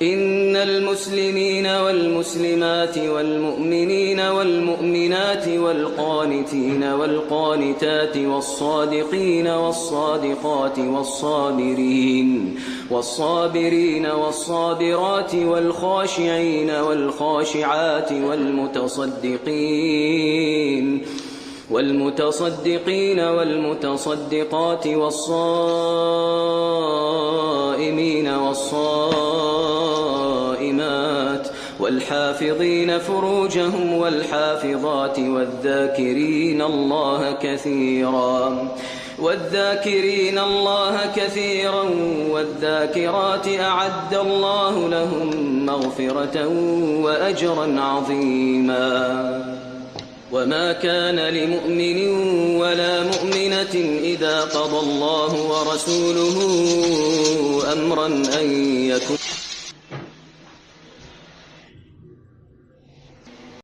إن المسلمين والمسلمات والمؤمنين والمؤمنات والقانتين والقانتات والصادقين والصادقات والصابرين والصابرات والخاشعين والخاشعات والمتصدقين والمتصدقات والصائمين والصائمات والحافظين فروجهم والحافظات والذاكرين الله كثيرا والذاكرات أعد الله لهم مغفرة وأجرا عظيما. وما كان لمؤمن ولا مؤمنة إذا قضى الله ورسوله أمرا أن يكون